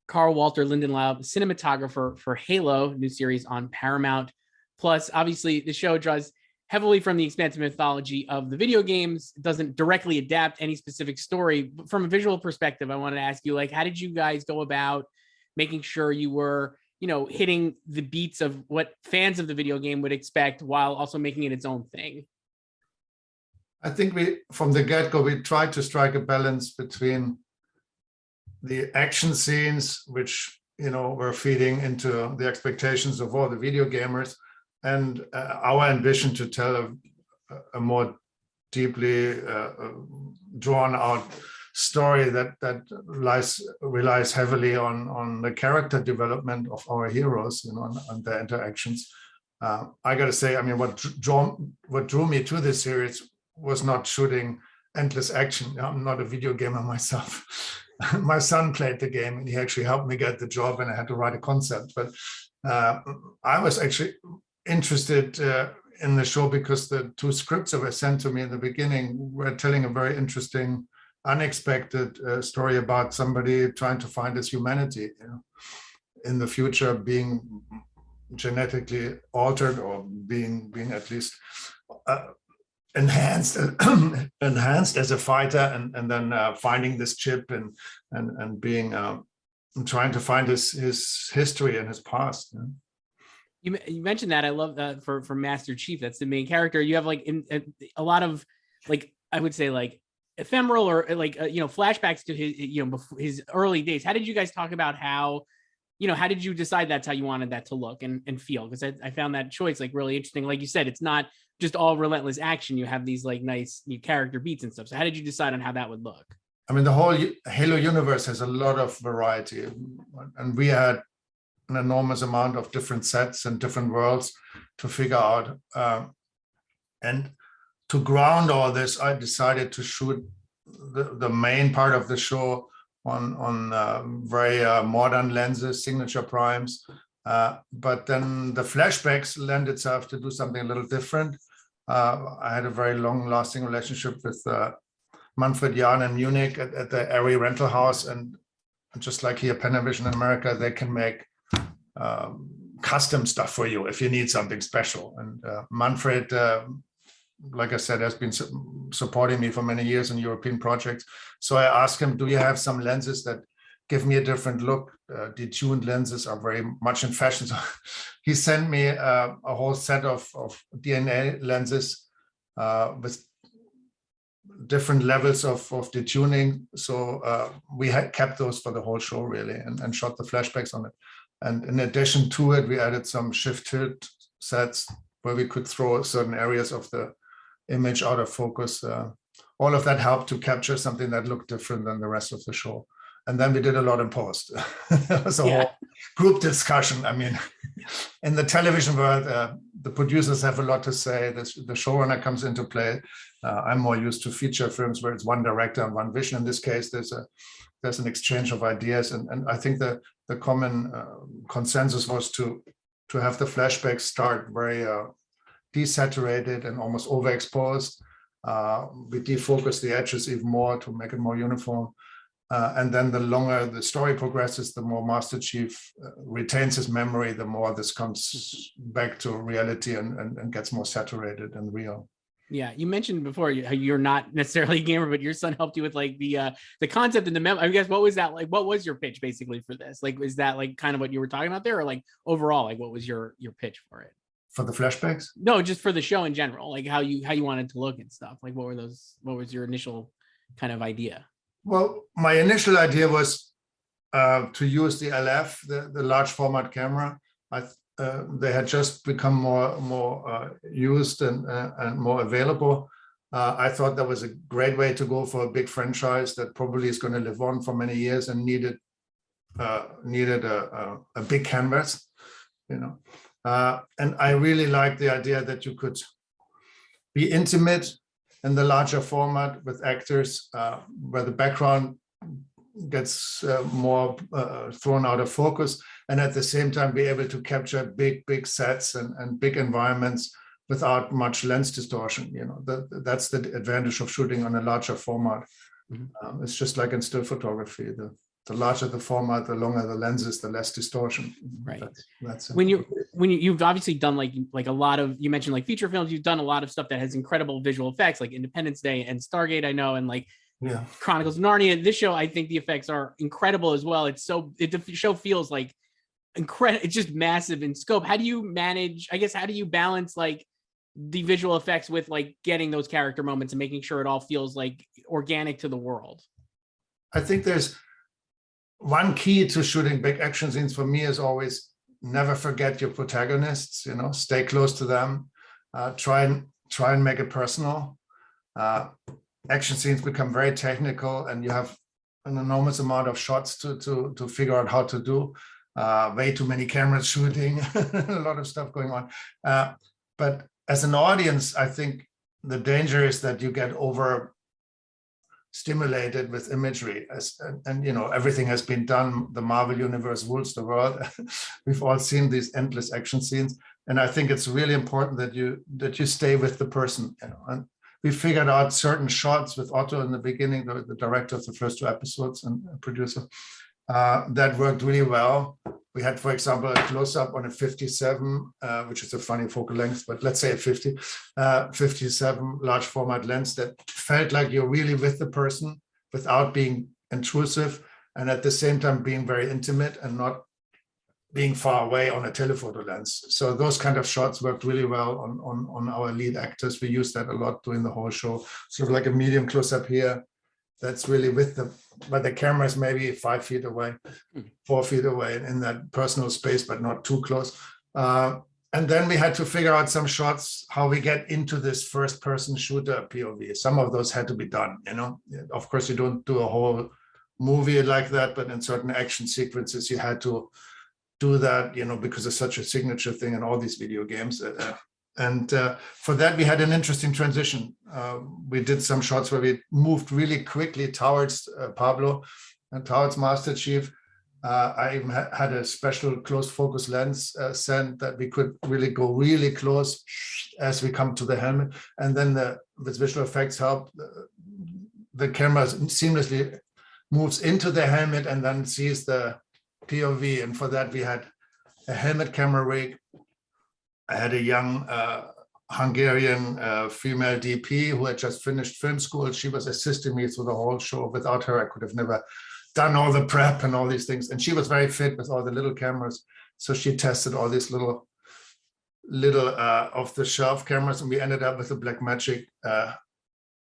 Karl-Walter Lindenlaub, cinematographer for Halo, new series on Paramount. Plus, obviously, the show draws heavily from the expansive mythology of the video games. It doesn't directly adapt any specific story. But from a visual perspective, I wanted to ask you, like, how did you guys go about making sure you were, hitting the beats of what fans of the video game would expect while also making it its own thing? I think from the get-go, we tried to strike a balance between the action scenes, which, were feeding into the expectations of all the video gamers, and our ambition to tell a more deeply drawn out story that relies heavily on the character development of our heroes, and their interactions. I got to say, I mean, what drew me to this series was not shooting endless action. I'm not a video gamer myself. My son played the game and he actually helped me get the job, and I had to write a concept. But I was actually interested in the show because the two scripts that were sent to me in the beginning were telling a very interesting, unexpected story about somebody trying to find his humanity, in the future, being genetically altered or being at least enhanced as a fighter, and then finding this chip and being trying to find his history and his past. You mentioned that. I love that for Master Chief. That's the main character. You have like a lot of, like, I would say, like ephemeral or like flashbacks to his early days. How did you guys talk about how did you decide that's how you wanted that to look and feel? Because I found that choice like really interesting. Like you said, it's not just all relentless action. You have these like nice new character beats and stuff. So how did you decide on how that would look? I mean, the whole Halo universe has a lot of variety, and we had an enormous amount of different sets and different worlds to figure out. And to ground all this, I decided to shoot the main part of the show on very modern lenses, signature primes. But then the flashbacks lend itself to do something a little different. I had a very long-lasting relationship with Manfred Jahn in Munich at the Airy rental house. And just like here, Panavision in America, they can make custom stuff for you if you need something special. And Manfred, like I said, has been supporting me for many years in European projects. So I asked him, do you have some lenses that give me a different look? Detuned lenses are very much in fashion. So he sent me a whole set of DNA lenses with different levels of detuning. So we had kept those for the whole show, really, and shot the flashbacks on it. And in addition to it, we added some shift tilt sets where we could throw certain areas of the image out of focus. All of that helped to capture something that looked different than the rest of the show. And then we did a lot in post. There was a whole group discussion. I mean, in the television world, the producers have a lot to say. The showrunner comes into play. I'm more used to feature films where it's one director and one vision. In this case, there's an exchange of ideas. And I think the common consensus was to have the flashbacks start very desaturated and almost overexposed. We defocus the edges even more to make it more uniform. And then the longer the story progresses, the more Master Chief retains his memory, the more this comes back to reality and gets more saturated and real. Yeah, you mentioned before how you're not necessarily a gamer, but your son helped you with like the concept and the memo. I guess what was that like? What was your pitch basically for this? Like, is that like kind of what you were talking about there, or like overall, like what was your pitch for it? For the flashbacks? No, just for the show in general, like how you wanted to look and stuff. Like, what was your initial kind of idea? Well, my initial idea was to use the LF, the large format camera. They had just become more used and more available. I thought that was a great way to go for a big franchise that probably is going to live on for many years and needed a big canvas, And I really liked the idea that you could be intimate in the larger format with actors, where the background gets more thrown out of focus, and at the same time be able to capture big sets and big environments without much lens distortion. That's the advantage of shooting on a larger format. Mm-hmm. It's just like in still photography. the larger the format, the longer the lenses, the less distortion. Right. That's when you've obviously done like a lot of, you mentioned like feature films, you've done a lot of stuff that has incredible visual effects, like Independence Day and Stargate, I know, and like Chronicles of Narnia. This show, I think the effects are incredible as well. The show feels like incredible. It's just massive in scope. How do you manage, I guess, how do you balance like the visual effects with like getting those character moments and making sure it all feels like organic to the world? I think there's one key to shooting big action scenes for me is always never forget your protagonists, stay close to them, try and make it personal. Action scenes become very technical and you have an enormous amount of shots to figure out how to do. Way too many cameras shooting, a lot of stuff going on. But as an audience, I think the danger is that you get over stimulated with imagery, and everything has been done. The Marvel universe rules the world. We've all seen these endless action scenes, and I think it's really important that you stay with the person. And we figured out certain shots with Otto in the beginning, the director of the first 2 episodes and producer, that worked really well. We had, for example, a close-up on a 57, which is a funny focal length, but let's say a 57 large format lens that felt like you're really with the person without being intrusive, and at the same time being very intimate and not being far away on a telephoto lens. So those kind of shots worked really well on our lead actors. We used that a lot during the whole show. Sort of like a medium close-up here. That's really but the camera is maybe 5 feet away, 4 feet away in that personal space, but not too close. And then we had to figure out some shots, how we get into this first person shooter POV. Some of those had to be done, Of course, you don't do a whole movie like that, but in certain action sequences, you had to do that, because it's such a signature thing in all these video games. And for that, we had an interesting transition. We did some shots where we moved really quickly towards Pablo and towards Master Chief. I even had a special close focus lens set that we could really go really close as we come to the helmet. And then with visual effects help, the camera seamlessly moves into the helmet and then sees the POV. And for that, we had a helmet camera rig. I had a young Hungarian female DP who had just finished film school. She was assisting me through the whole show. Without her, I could have never done all the prep and all these things. And she was very fit with all the little cameras. So she tested all these little off-the-shelf cameras, and we ended up with a Blackmagic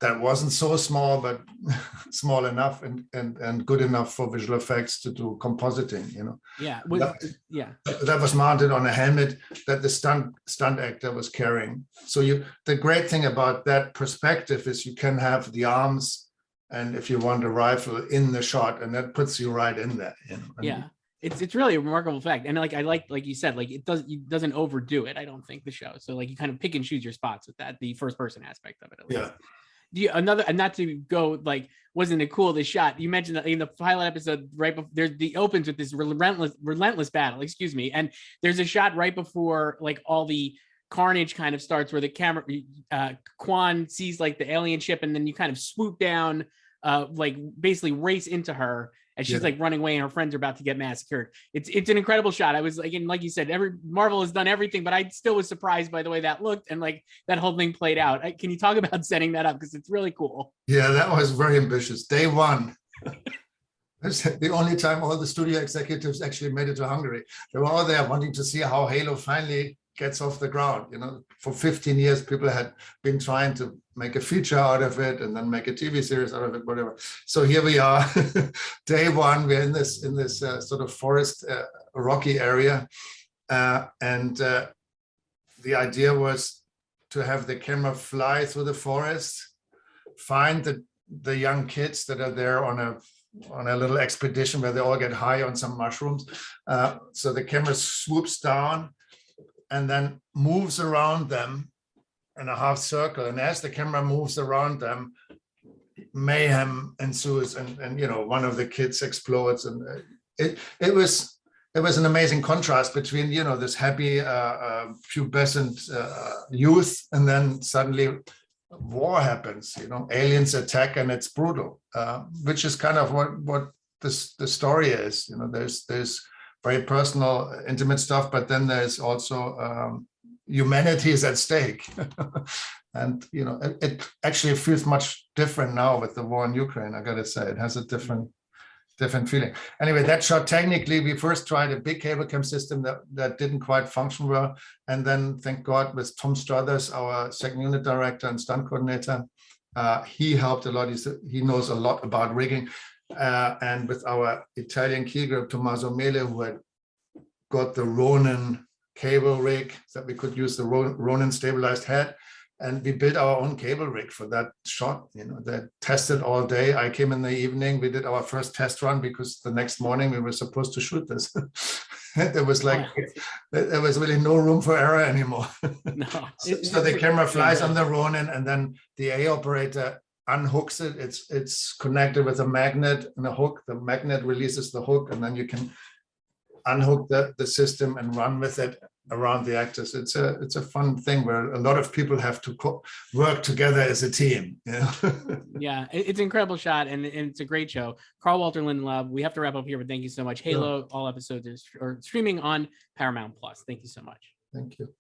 that wasn't so small, but small enough and good enough for visual effects to do compositing, Yeah. That was mounted on a helmet that the stunt actor was carrying. So the great thing about that perspective is you can have the arms, and if you want a rifle, in the shot, and that puts you right in there. Yeah. It's really a remarkable fact. And like you said, like it doesn't overdo it, I don't think, the show. So like you kind of pick and choose your spots with that, the first person aspect of it, at least. Yeah. And not to go like, wasn't it cool, this shot you mentioned in the pilot episode, right before the opens with this relentless battle, and there's a shot right before like all the carnage kind of starts, where the camera Quan sees like the alien ship, and then you kind of swoop down, like basically race into her as she's like running away and her friends are about to get massacred. It's an incredible shot. I was, again, like you said, Marvel has done everything, but I still was surprised by the way that looked and like that whole thing played out. Can you talk about setting that up? Because it's really cool. Yeah, that was very ambitious. Day one. That's the only time all the studio executives actually made it to Hungary. They were all there wanting to see how Halo finally gets off the ground. For 15 years, people had been trying to make a feature out of it and then make a TV series out of it, whatever. So here we are, day one. We're in this sort of forest, rocky area, and the idea was to have the camera fly through the forest, find the young kids that are there on a little expedition where they all get high on some mushrooms. So the camera swoops down and then moves around them in a half circle. And as the camera moves around them, mayhem ensues, and one of the kids explodes. And it was an amazing contrast between, this happy pubescent youth, and then suddenly war happens, aliens attack, and it's brutal, which is kind of what the story is. There's very personal, intimate stuff, but then there's also humanity is at stake. And it actually feels much different now with the war in Ukraine. I gotta say, it has a different feeling. Anyway, that shot, technically, we first tried a big cable cam system that didn't quite function well. And then, thank God, with Tom Struthers, our second unit director and stunt coordinator, he helped a lot. He knows a lot about rigging. And with our Italian key grip, Tommaso Mele, who had got the Ronin cable rig, that we could use the Ronin stabilized head. And we built our own cable rig for that shot. They tested all day. I came in the evening. We did our first test run because the next morning we were supposed to shoot this. There was there was really no room for error anymore. No. So the camera flies on the Ronin, and then the A operator unhooks it. It's connected with a magnet and a hook. The magnet releases the hook, and then you can unhook the system and run with it around the actors. It's a fun thing where a lot of people have to work together as a team. Yeah, it's an incredible shot, and it's a great show. Karl-Walter Lindenlaub. We have to wrap up here, but thank you so much. Halo, all episodes are streaming on Paramount Plus. Thank you so much. Thank you.